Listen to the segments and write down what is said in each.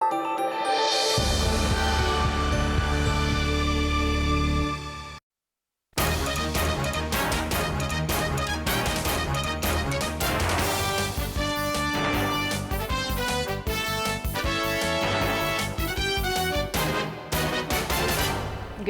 Good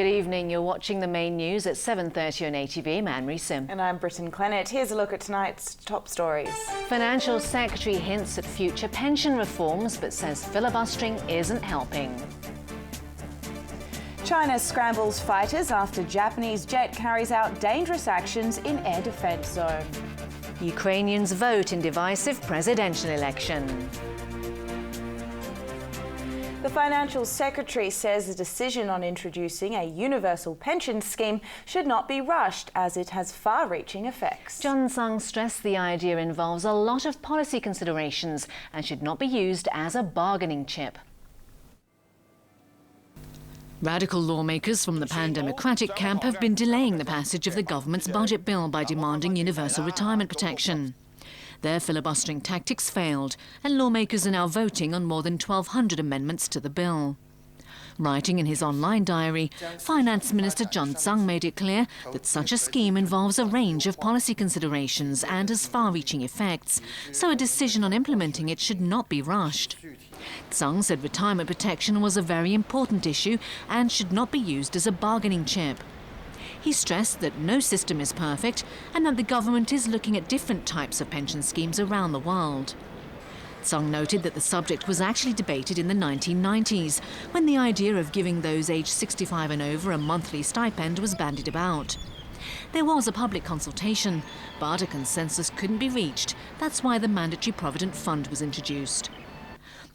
evening. You're watching the main news at 7:30 on ATV. I'm Anne Sim. And I'm Brittyn Clennett. Here's a look at tonight's top stories. Financial Secretary hints at future pension reforms but says filibustering isn't helping. China scrambles fighters after Japanese jet carries out dangerous actions in air defence zone. Ukrainians vote in divisive presidential election. The Financial Secretary says the decision on introducing a universal pension scheme should not be rushed as it has far-reaching effects. John Tsang stressed the idea involves a lot of policy considerations and should not be used as a bargaining chip. Radical lawmakers from the pan-democratic camp have been delaying the passage of the government's budget bill by demanding universal retirement protection. Their filibustering tactics failed, and lawmakers are now voting on more than 1,200 amendments to the bill. Writing in his online diary, Finance Minister John Tsang made it clear that such a scheme involves a range of policy considerations and has far-reaching effects, so a decision on implementing it should not be rushed. Tsang said retirement protection was a very important issue and should not be used as a bargaining chip. He stressed that no system is perfect and that the government is looking at different types of pension schemes around the world. Tsang noted that the subject was actually debated in the 1990s, when the idea of giving those aged 65 and over a monthly stipend was bandied about. There was a public consultation, but a consensus couldn't be reached. That's why the Mandatory Provident Fund was introduced.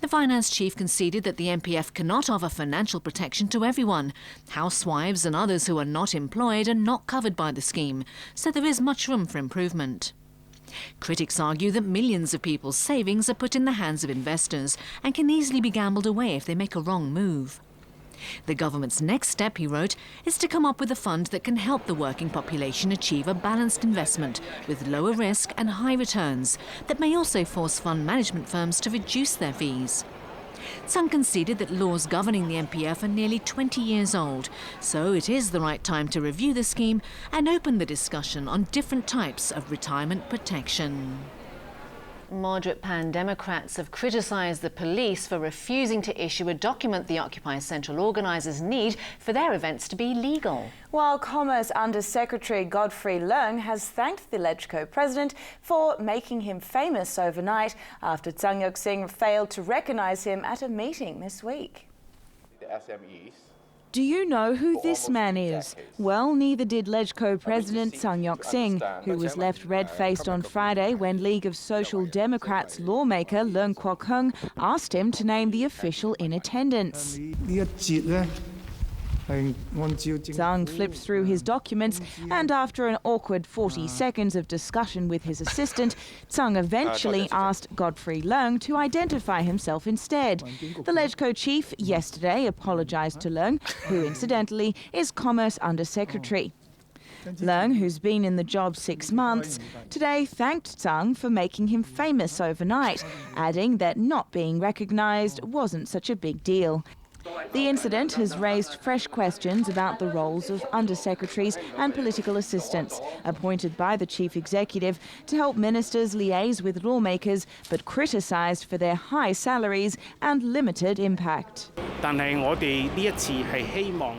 The finance chief conceded that the MPF cannot offer financial protection to everyone. Housewives and others who are not employed are not covered by the scheme, so there is much room for improvement. Critics argue that millions of people's savings are put in the hands of investors and can easily be gambled away if they make a wrong move. The government's next step, he wrote, is to come up with a fund that can help the working population achieve a balanced investment with lower risk and high returns that may also force fund management firms to reduce their fees. Tsang conceded that laws governing the MPF are nearly 20 years old, so it is the right time to review the scheme and open the discussion on different types of retirement protection. Moderate pan-Democrats have criticised the police for refusing to issue a document the Occupy Central organisers need for their events to be legal. While Commerce Under-Secretary Godfrey Leung has thanked the LegCo president for making him famous overnight after Tsang Yok-sing failed to recognise him at a meeting this week. The SMEs. Do you know who this man is? Well, neither did LegCo President Tsang Yok-sing, who was left red-faced on Friday when League of Social Democrats lawmaker Leung Kwok-hung asked him to name the official in attendance. Tsang flipped through his documents, and after an awkward 40 seconds of discussion with his assistant, Tsang eventually asked Godfrey Leung to identify himself instead. The LegCo chief yesterday apologised to Leung, who incidentally is Commerce Under-Secretary. Leung, who's been in the job 6 months, today thanked Tsang for making him famous overnight, adding that not being recognised wasn't such a big deal. The incident has raised fresh questions about the roles of undersecretaries and political assistants appointed by the chief executive to help ministers liaise with lawmakers, but criticised for their high salaries and limited impact.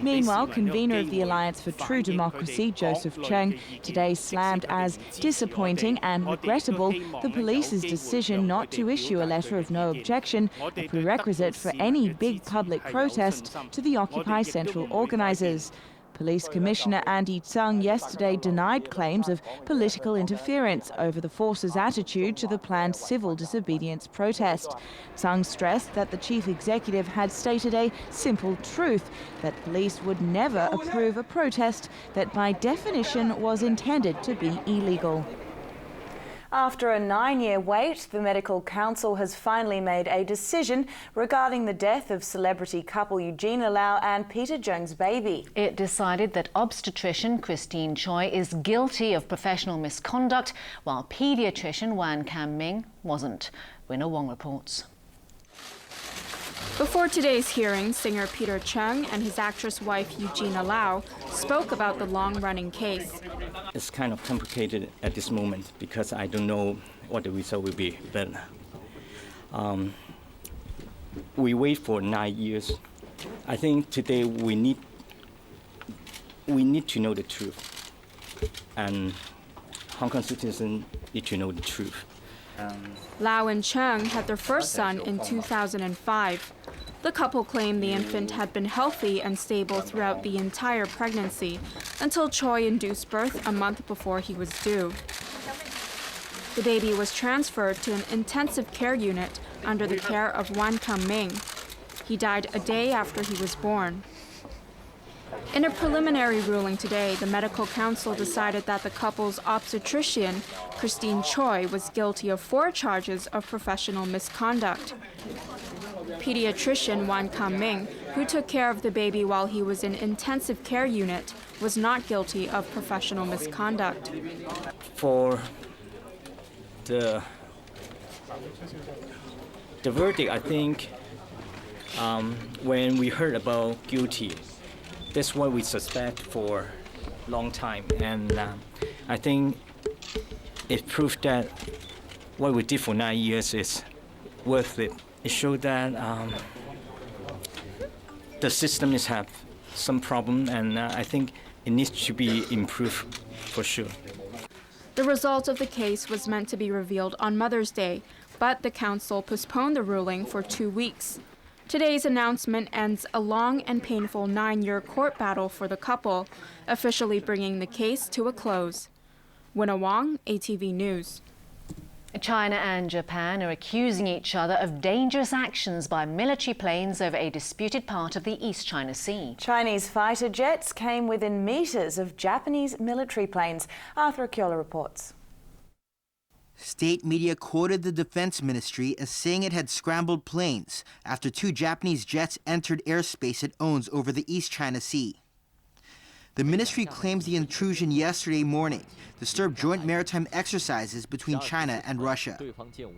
Meanwhile, convener of the Alliance for True Democracy, Joseph Cheung, today slammed as disappointing and regrettable the police's decision not to issue a letter of no objection, a prerequisite for any big public protest, to the Occupy Central organisers. Police Commissioner Andy Tsang yesterday denied claims of political interference over the force's attitude to the planned civil disobedience protest. Tsang stressed that the chief executive had stated a simple truth, that police would never approve a protest that by definition was intended to be illegal. After a 9-year wait, the Medical Council has finally made a decision regarding the death of celebrity couple Eugenia Lau and Peter Jung's baby. It decided that obstetrician Christine Choi is guilty of professional misconduct, while paediatrician Wan Kam Ming wasn't. Winner Wong reports. Before today's hearing, singer Peter Chung and his actress wife Eugenia Lau spoke about the long-running case. It's kind of complicated at this moment because I don't know what the result will be. But we wait for 9 years. I think today we need to know the truth, and Hong Kong citizens need to know the truth. Lau and Chung had their first son in 2005. The couple claimed the infant had been healthy and stable throughout the entire pregnancy until Choi induced birth a month before he was due. The baby was transferred to an intensive care unit under the care of Wan Kam-ming. He died a day after he was born. In a preliminary ruling today, the medical council decided that the couple's obstetrician, Christine Choi, was guilty of 4 charges of professional misconduct. Pediatrician Wan Kam-ming, who took care of the baby while he was in intensive care unit, was not guilty of professional misconduct. For the verdict, I think when we heard about guilty, that's what we suspect for a long time, and I think it proved that what we did for 9 years is worth it. It showed that the system have some problem, and I think it needs to be improved for sure. The result of the case was meant to be revealed on Mother's Day, but the council postponed the ruling for 2 weeks. Today's announcement ends a long and painful 9-year court battle for the couple, officially bringing the case to a close. Winna Wong, ATV News. China and Japan are accusing each other of dangerous actions by military planes over a disputed part of the East China Sea. Chinese fighter jets came within meters of Japanese military planes. Arthur Akiola reports. State media quoted the defense ministry as saying it had scrambled planes after 2 Japanese jets entered airspace it owns over the East China Sea. The ministry claims the intrusion yesterday morning disturbed joint maritime exercises between China and Russia.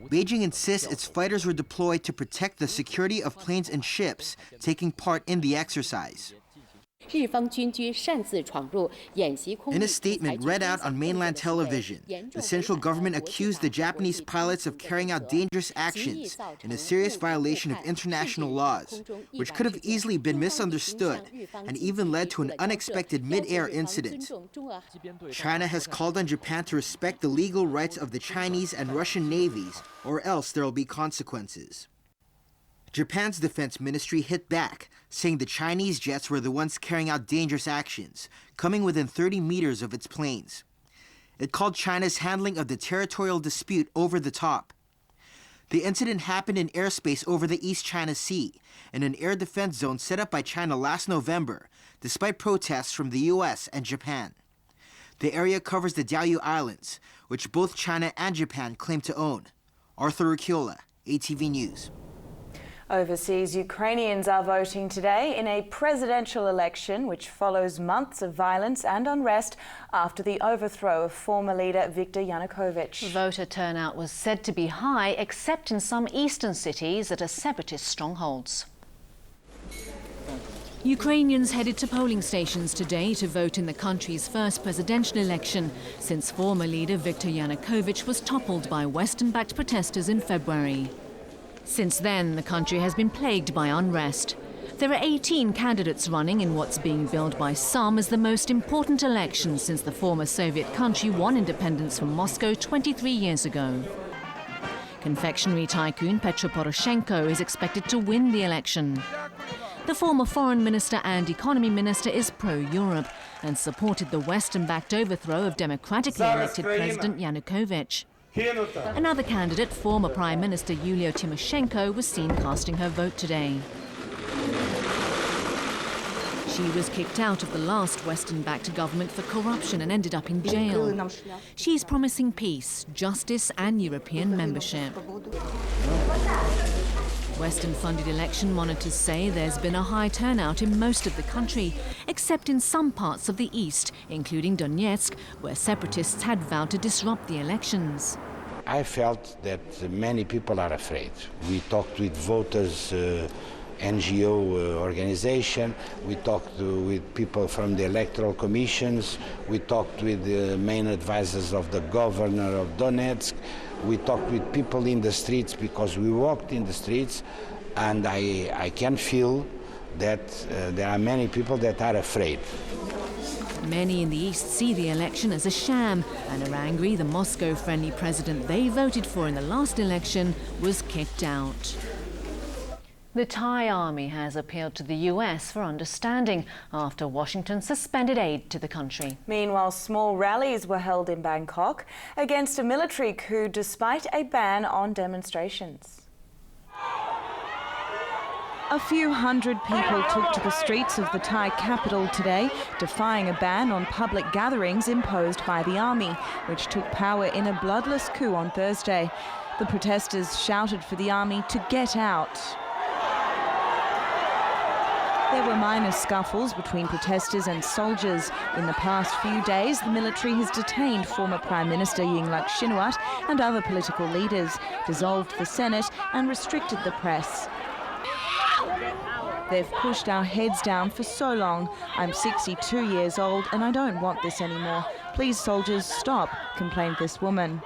Beijing insists its fighters were deployed to protect the security of planes and ships taking part in the exercise. In a statement read out on mainland television, the central government accused the Japanese pilots of carrying out dangerous actions in a serious violation of international laws, which could have easily been misunderstood and even led to an unexpected mid-air incident. China has called on Japan to respect the legal rights of the Chinese and Russian navies, or else there will be consequences. Japan's defense ministry hit back, saying the Chinese jets were the ones carrying out dangerous actions, coming within 30 meters of its planes. It called China's handling of the territorial dispute over the top. The incident happened in airspace over the East China Sea, in an air defense zone set up by China last November, despite protests from the US and Japan. The area covers the Diaoyu Islands, which both China and Japan claim to own. Arthur Akiola, ATV News. Overseas, Ukrainians are voting today in a presidential election which follows months of violence and unrest after the overthrow of former leader Viktor Yanukovych. Voter turnout was said to be high, except in some eastern cities that are separatist strongholds. Ukrainians headed to polling stations today to vote in the country's first presidential election since former leader Viktor Yanukovych was toppled by Western-backed protesters in February. Since then, the country has been plagued by unrest. There are 18 candidates running in what's being billed by some as the most important election since the former Soviet country won independence from Moscow 23 years ago. Confectionery tycoon Petro Poroshenko is expected to win the election. The former foreign minister and economy minister is pro-Europe and supported the Western-backed overthrow of democratically elected President Yanukovych. Another candidate, former Prime Minister Yulia Tymoshenko, was seen casting her vote today. She was kicked out of the last Western-backed government for corruption and ended up in jail. She's promising peace, justice and European membership. Western-funded election monitors say there's been a high turnout in most of the country, except in some parts of the east, including Donetsk, where separatists had vowed to disrupt the elections. I felt that many people are afraid. We talked with voters NGO organization. We talked with people from the electoral commissions. We talked with the main advisors of the governor of Donetsk. We talked with people in the streets because we walked in the streets, and I can feel that there are many people that are afraid. Many in the East see the election as a sham and are angry the Moscow-friendly president they voted for in the last election was kicked out. The Thai army has appealed to the US for understanding after Washington suspended aid to the country. Meanwhile, small rallies were held in Bangkok against a military coup despite a ban on demonstrations. A few hundred people took to the streets of the Thai capital today, defying a ban on public gatherings imposed by the army, which took power in a bloodless coup on Thursday. The protesters shouted for the army to get out. There were minor scuffles between protesters and soldiers. In the past few days, the military has detained former Prime Minister Yingluck Shinawatra and other political leaders, dissolved the Senate and restricted the press. They've pushed our heads down for so long. I'm 62 years old and I don't want this anymore. Please, soldiers, stop, complained this woman.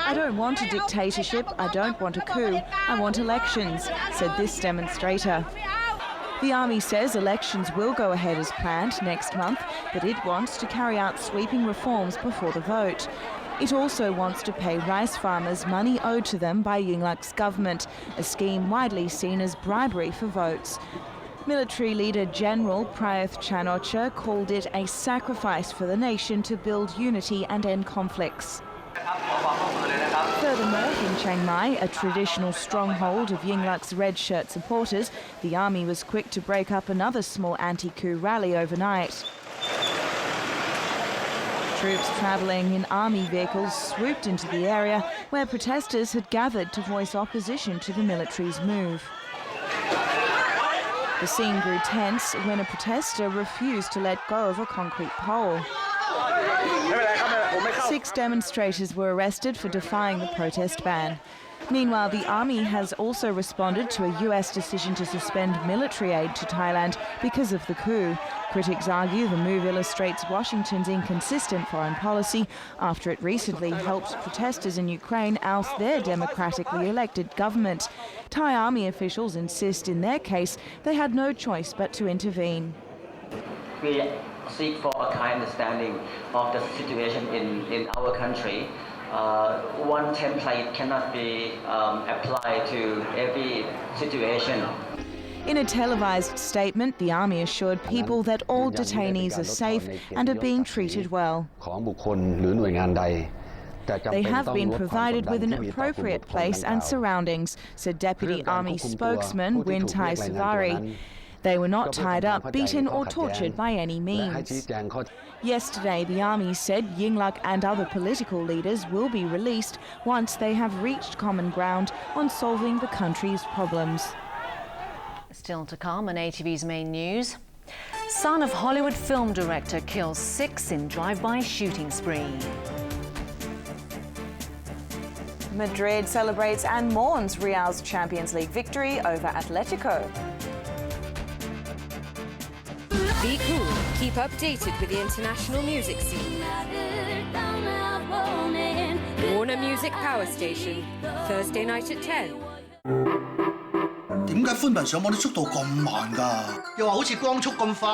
I don't want a dictatorship, I don't want a coup, I want elections, said this demonstrator. The army says elections will go ahead as planned next month, but it wants to carry out sweeping reforms before the vote. It also wants to pay rice farmers money owed to them by Yingluck's government, a scheme widely seen as bribery for votes. Military leader General Prayuth Chan-o-cha called it a sacrifice for the nation to build unity and end conflicts. Furthermore, in Chiang Mai, a traditional stronghold of Yingluck's red shirt supporters, the army was quick to break up another small anti-coup rally overnight. Troops travelling in army vehicles swooped into the area where protesters had gathered to voice opposition to the military's move. The scene grew tense when a protester refused to let go of a concrete pole. 6 demonstrators were arrested for defying the protest ban. Meanwhile, the army has also responded to a US decision to suspend military aid to Thailand because of the coup. Critics argue the move illustrates Washington's inconsistent foreign policy after it recently helped protesters in Ukraine oust their democratically elected government. Thai army officials insist in their case they had no choice but to intervene. We seek for a kind understanding of the situation in our country. One template cannot be applied to every situation. In a televised statement, the army assured people that all detainees are safe and are being treated well. They have been provided with an appropriate place and surroundings, said Deputy Army spokesman Wintai Savari. They were not tied up, beaten or tortured by any means. Yesterday, the army said Yingluck and other political leaders will be released once they have reached common ground on solving the country's problems. Still to come on ATV's main news. Son of Hollywood film director kills 6 in drive-by shooting spree. Madrid celebrates and mourns Real's Champions League victory over Atletico. Be cool. Keep updated with the international music scene. Warner Music Power Station, Thursday night at 10. 點解寬頻上網啲速度咁慢㗎？又話好似光速咁快。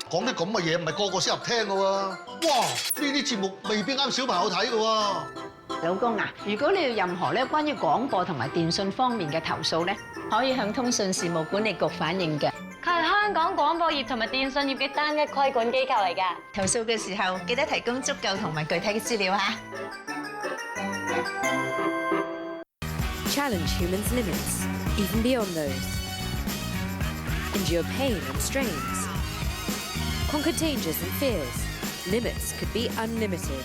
講啲咁嘅嘢唔係個個適合聽㗎喎。哇！呢啲節目未必啱小朋友睇㗎喎。老公啊，如果你有任何關於廣播同埋電訊方面嘅投訴咧，可以向通訊事務管理局反映嘅。佢係香港廣播業同埋電訊業嘅單一規管機構嚟㗎。投訴嘅時候記得提供足夠同埋具體嘅資料嚇。Challenge humans' limits, even beyond those. Endure pain and strains. Conquer dangers and fears. Limits could be unlimited.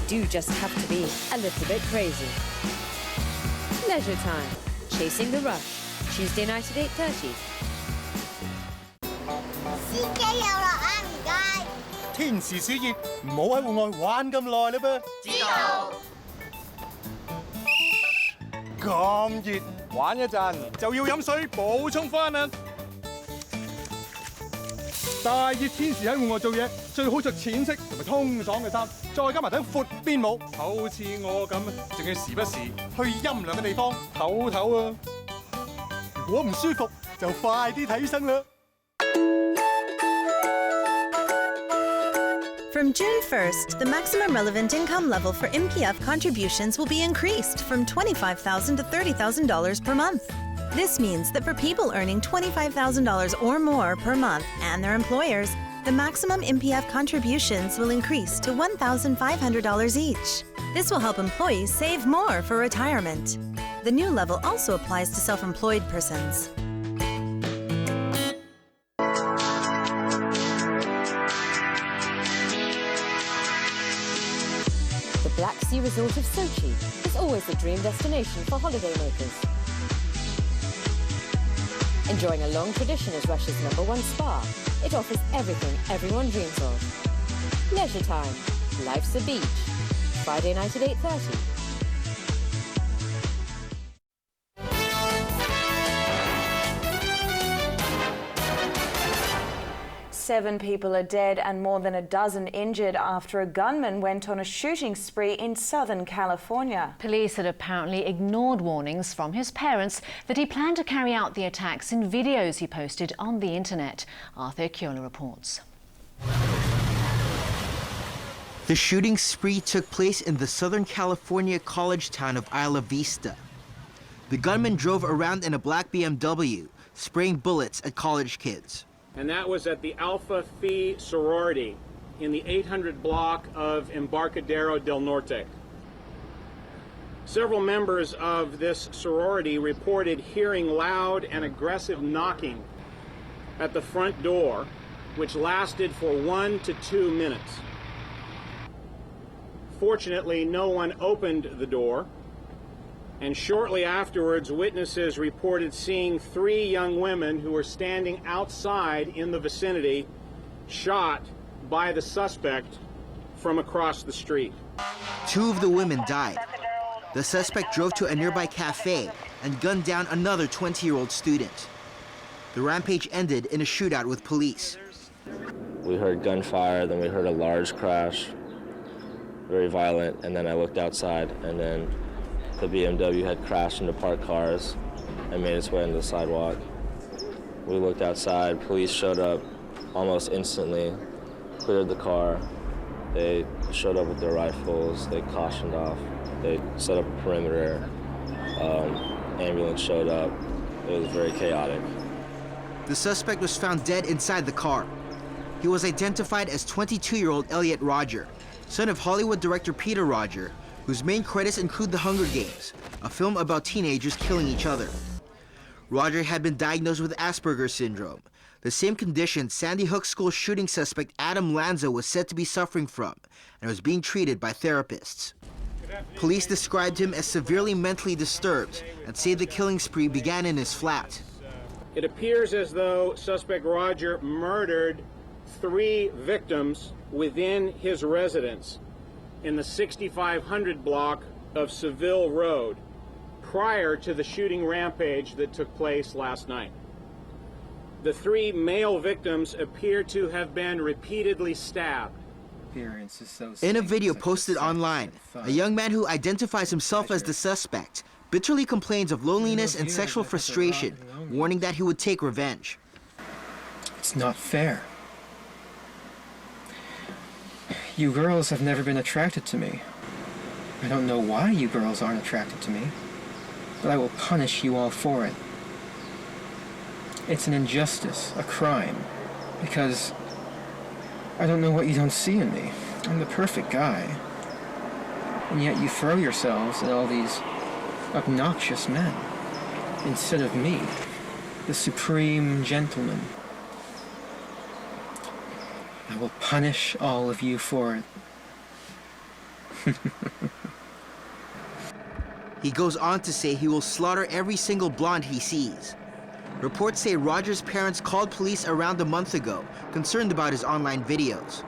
You do just have to be a little bit crazy. Leisure Time, Chasing the Rush, Tuesday night at 8:30. 天時暑熱，唔好喺戶外玩咁耐啦噃。知道。咁熱，玩一陣就要飲水補充翻啦。大熱天時喺戶外做嘢，最好着淺色同埋通爽嘅衫，再加埋頂闊邊帽，好似我咁，仲要時不時去陰涼嘅地方唞唞啊！如果唔舒服，就快啲睇醫生啦。From June 1st, the maximum relevant income level for MPF contributions will be increased from $25,000 to $30,000 per month. This means that for people earning $25,000 or more per month and their employers, the maximum MPF contributions will increase to $1,500 each. This will help employees save more for retirement. The new level also applies to self-employed persons. The Black Sea resort of Sochi is always the dream destination for holidaymakers. Enjoying a long tradition as Russia's #1 spa, it offers everything everyone dreams of. Leisure time, life's a beach. Friday night at 8:30. 7 people are dead and more than a dozen injured after a gunman went on a shooting spree in Southern California. Police had apparently ignored warnings from his parents that he planned to carry out the attacks in videos he posted on the internet. Arthur Kiola reports. The shooting spree took place in the Southern California college town of Isla Vista. The gunman drove around in a black BMW, spraying bullets at college kids. And that was at the Alpha Phi sorority in the 800 block of Embarcadero del Norte. Several members of this sorority reported hearing loud and aggressive knocking at the front door, which lasted for 1 to 2 minutes. Fortunately, no one opened the door, and shortly afterwards, witnesses reported seeing 3 young women who were standing outside in the vicinity shot by the suspect from across the street. 2 of the women died. The suspect drove to a nearby cafe and gunned down another 20-year-old student. The rampage ended in a shootout with police. We heard gunfire, then we heard a large crash, very violent, and then I looked outside, and then the BMW had crashed into parked cars and made its way into the sidewalk. We looked outside, police showed up almost instantly, cleared the car. They showed up with their rifles, they cautioned off, they set up a perimeter, ambulance showed up. It was very chaotic. The suspect was found dead inside the car. He was identified as 22-year-old Elliot Rodger, son of Hollywood director Peter Rodger, whose main credits include The Hunger Games, a film about teenagers killing each other. Rodger had been diagnosed with Asperger's syndrome, the same condition Sandy Hook school shooting suspect Adam Lanza was said to be suffering from and was being treated by therapists. Police described him as severely mentally disturbed and say the killing spree began in his flat. It appears as though suspect Rodger murdered 3 victims within his residence in the 6500 block of Seville Road prior to the shooting rampage that took place last night. The 3 male victims appear to have been repeatedly stabbed. In a video posted online, a young man who identifies himself as the suspect bitterly complains of loneliness and sexual frustration, warning that he would take revenge. It's not fair. You girls have never been attracted to me. I don't know why you girls aren't attracted to me, but I will punish you all for it. It's an injustice, a crime, because I don't know what you don't see in me. I'm the perfect guy. And yet you throw yourselves at all these obnoxious men instead of me, the supreme gentleman. I will punish all of you for it. He goes on to say he will slaughter every single blonde he sees. Reports say Rodger's parents called police around a month ago, concerned about his online videos.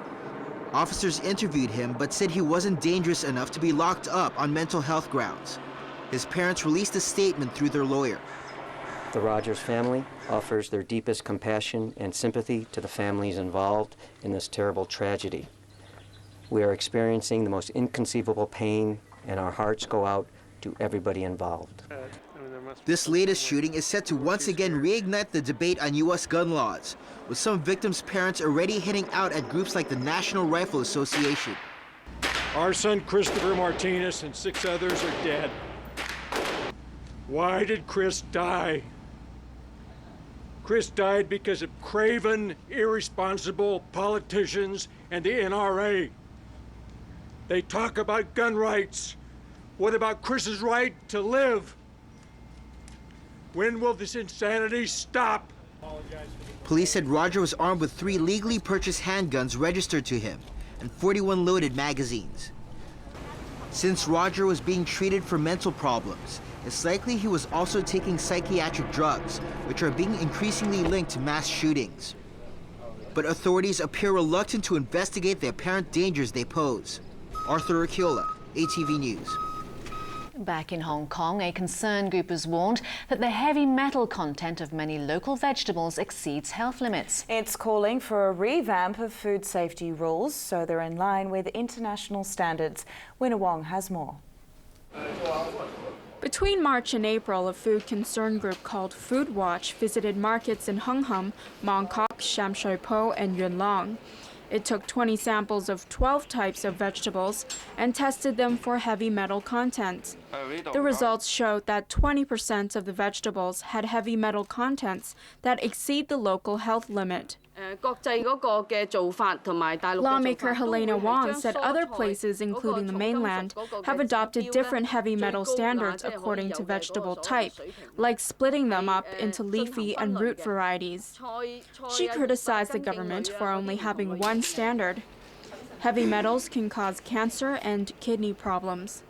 Officers interviewed him but said he wasn't dangerous enough to be locked up on mental health grounds. His parents released a statement through their lawyer. The Rogers family offers their deepest compassion and sympathy to the families involved in this terrible tragedy. We are experiencing the most inconceivable pain, and our hearts go out to everybody involved. This latest shooting is set to once again reignite the debate on U.S. gun laws, with some victims' parents already hitting out at groups like the National Rifle Association. Our son Christopher Martinez and 6 others are dead. Why did Chris die? Chris died because of craven, irresponsible politicians and the NRA. They talk about gun rights. What about Chris's right to live? When will this insanity stop? Police said Roger was armed with 3 legally purchased handguns registered to him and 41 loaded magazines. Since Roger was being treated for mental problems, it's likely he was also taking psychiatric drugs, which are being increasingly linked to mass shootings. But authorities appear reluctant to investigate the apparent dangers they pose. Arthur Urquiola, ATV News. Back in Hong Kong, a concerned group has warned that the heavy metal content of many local vegetables exceeds health limits. It's calling for a revamp of food safety rules so they're in line with international standards. Winner Wong has more. Between March and April, a food concern group called Food Watch visited markets in Hung Hom, Mong Kok, Sham Shui Po, and Yuen Long. It took 20 samples of 12 types of vegetables and tested them for heavy metal content. The results showed that 20% of the vegetables had heavy metal contents that exceed the local health limit. Lawmaker Helena Wong said other places, including the mainland, have adopted different heavy metal standards according to vegetable type, like splitting them up into leafy and root varieties. She criticized the government for only having one standard. Heavy metals can cause cancer and kidney problems.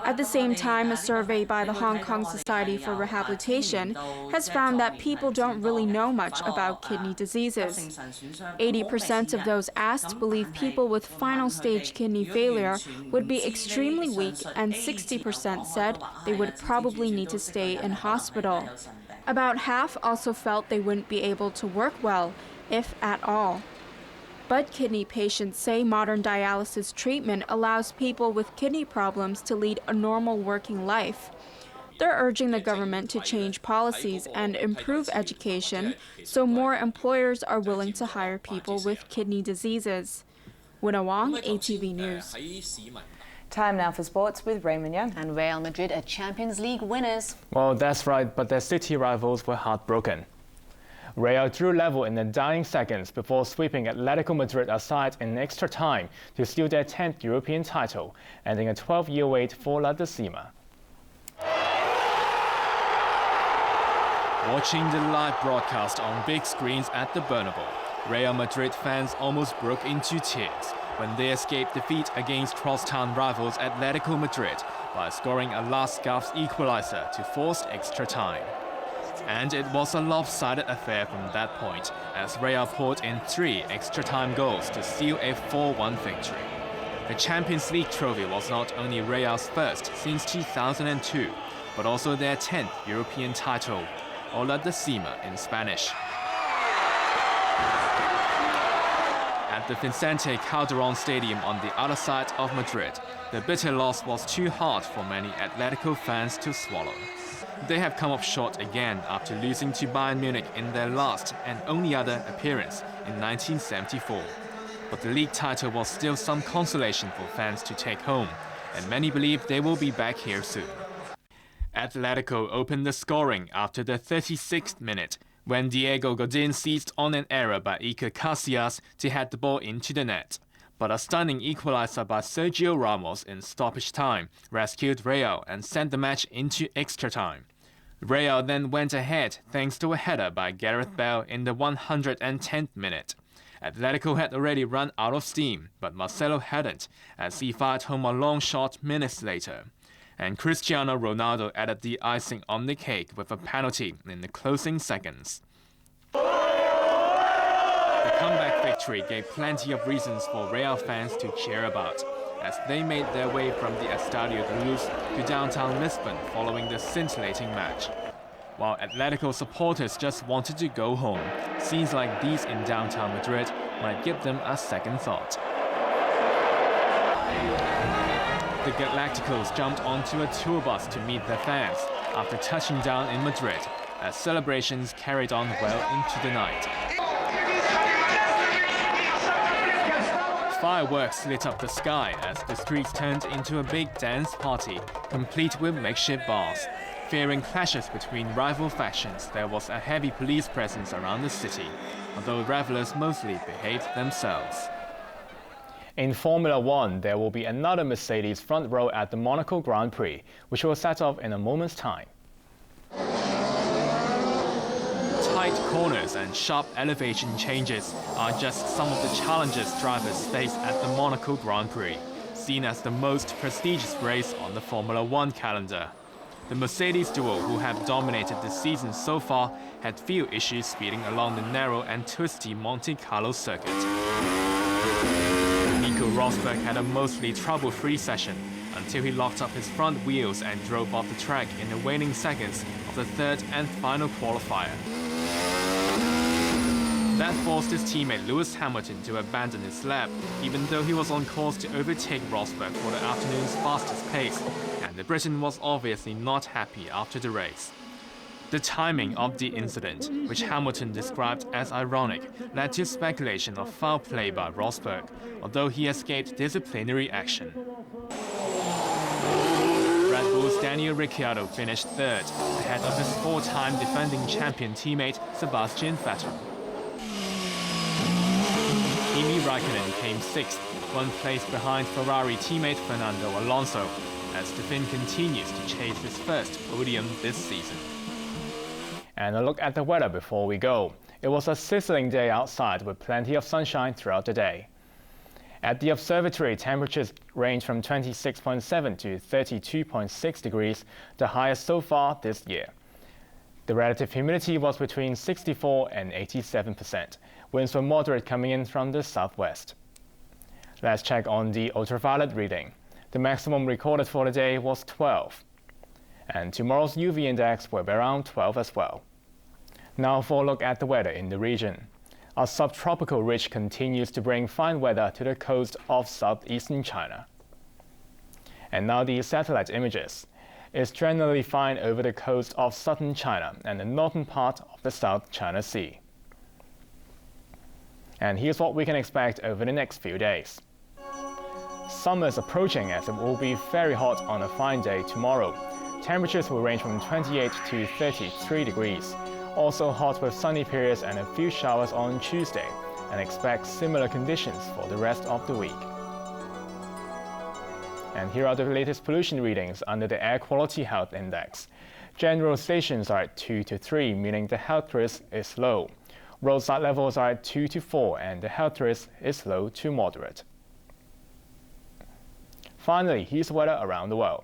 At the same time, a survey by the Hong Kong Society for Rehabilitation has found that people don't really know much about kidney diseases. 80% of those asked believe people with final stage kidney failure would be extremely weak, and 60% said they would probably need to stay in hospital. About half also felt they wouldn't be able to work well, if at all. But kidney patients say modern dialysis treatment allows people with kidney problems to lead a normal working life. They're urging the government to change policies and improve education so more employers are willing to hire people with kidney diseases. Winner Wong, ATV News. Time now for sports with Raymond Young. And Real Madrid are Champions League winners. Well, that's right, but their city rivals were heartbroken. Real drew level in the dying seconds before sweeping Atletico Madrid aside in extra time to steal their 10th European title, ending a 12-year wait for La Decima. Watching the live broadcast on big screens at the Bernabeu, Real Madrid fans almost broke into tears when they escaped defeat against crosstown rivals Atletico Madrid by scoring a last-gasp equalizer to force extra time. And it was a lopsided affair from that point, as Real poured in 3 extra-time goals to seal a 4-1 victory. The Champions League trophy was not only Real's first since 2002, but also their 10th European title, or La Decima in Spanish. At the Vicente Calderón Stadium on the other side of Madrid, the bitter loss was too hard for many Atletico fans to swallow. They have come up short again after losing to Bayern Munich in their last and only other appearance in 1974. But the league title was still some consolation for fans to take home, and many believe they will be back here soon. Atletico opened the scoring after the 36th minute, when Diego Godin seized on an error by Iker Casillas to head the ball into the net. But a stunning equalizer by Sergio Ramos in stoppage time rescued Real and sent the match into extra time. Real then went ahead thanks to a header by Gareth Bale in the 110th minute. Atletico had already run out of steam, but Marcelo hadn't, as he fired home a long shot minutes later. And Cristiano Ronaldo added the icing on the cake with a penalty in the closing seconds. The comeback victory gave plenty of reasons for Real fans to cheer about, as they made their way from the Estadio de Luz to downtown Lisbon following the scintillating match. While Atletico supporters just wanted to go home, scenes like these in downtown Madrid might give them a second thought. The Galacticos jumped onto a tour bus to meet their fans after touching down in Madrid, as celebrations carried on well into the night. Fireworks lit up the sky as the streets turned into a big dance party, complete with makeshift bars. Fearing clashes between rival factions, there was a heavy police presence around the city, although revelers mostly behaved themselves. In Formula One, there will be another Mercedes front row at the Monaco Grand Prix, which will set off in a moment's time. Tight corners and sharp elevation changes are just some of the challenges drivers face at the Monaco Grand Prix, seen as the most prestigious race on the Formula One calendar. The Mercedes duo, who have dominated the season so far, had few issues speeding along the narrow and twisty Monte Carlo circuit. Nico Rosberg had a mostly trouble-free session until he locked up his front wheels and drove off the track in the waning seconds of the third and final qualifier. That forced his teammate Lewis Hamilton to abandon his lap, even though he was on course to overtake Rosberg for the afternoon's fastest pace, and the Briton was obviously not happy after the race. The timing of the incident, which Hamilton described as ironic, led to speculation of foul play by Rosberg, although he escaped disciplinary action. Red Bull's Daniel Ricciardo finished third, ahead of his four-time defending champion teammate Sebastian Vettel. Kimi Raikkonen came sixth, 1 place behind Ferrari teammate Fernando Alonso, as the Finn continues to chase his first podium this season. And a look at the weather before we go. It was a sizzling day outside with plenty of sunshine throughout the day. At the observatory, temperatures range from 26.7 to 32.6 degrees, the highest so far this year. The relative humidity was between 64 and 87%. Winds were moderate coming in from the southwest. Let's check on the ultraviolet reading. The maximum recorded for the day was 12. And tomorrow's UV index will be around 12 as well. Now for a look at the weather in the region. A subtropical ridge continues to bring fine weather to the coast of southeastern China. And now the satellite images. It's generally fine over the coast of southern China and the northern part of the South China Sea. And here's what we can expect over the next few days. Summer is approaching as it will be very hot on a fine day tomorrow. Temperatures will range from 28 to 33 degrees. Also hot with sunny periods and a few showers on Tuesday, and expect similar conditions for the rest of the week. And here are the latest pollution readings under the Air Quality Health Index. General stations are at 2 to 3, meaning the health risk is low. Roadside levels are at 2 to 4, and the health risk is low to moderate. Finally, here's the weather around the world.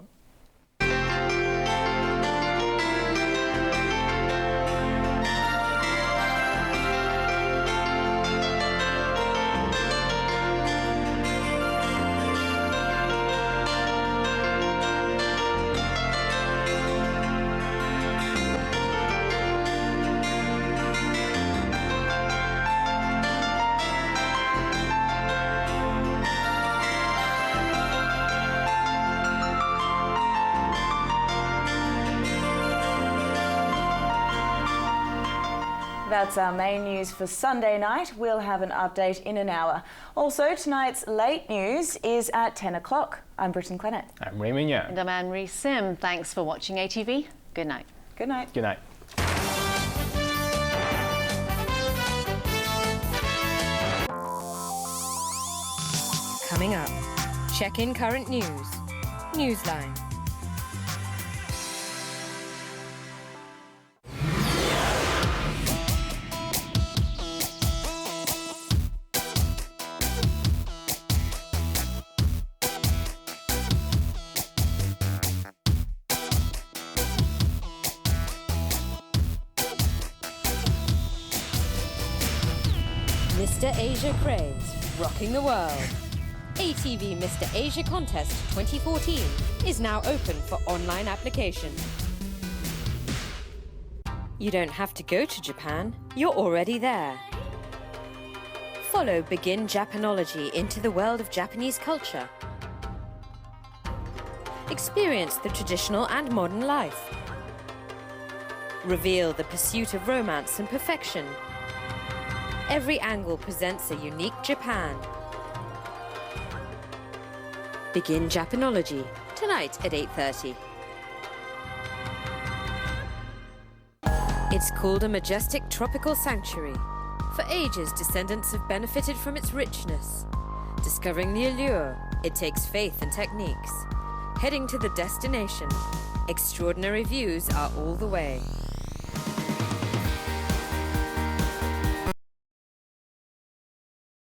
That's our main news for Sunday night. We'll have an update in an hour. Also, tonight's late news is at 10 o'clock. I'm Brittyn Clennett. I'm Raymond Yang. And I'm Anne-Marie Sim. Thanks for watching ATV. Good night. Good night. Good night. Coming up, check in current news. Newsline. Mr. Asia craze, rocking the world. ATV Mr. Asia Contest 2014 is now open for online application. You don't have to go to Japan, you're already there. Follow Begin Japanology into the world of Japanese culture. Experience the traditional and modern life. Reveal the pursuit of romance and perfection. Every angle presents a unique Japan. Begin Japanology, tonight at 8:30. It's called a majestic tropical sanctuary. For ages, descendants have benefited from its richness. Discovering the allure, it takes faith and techniques. Heading to the destination, extraordinary views are all the way.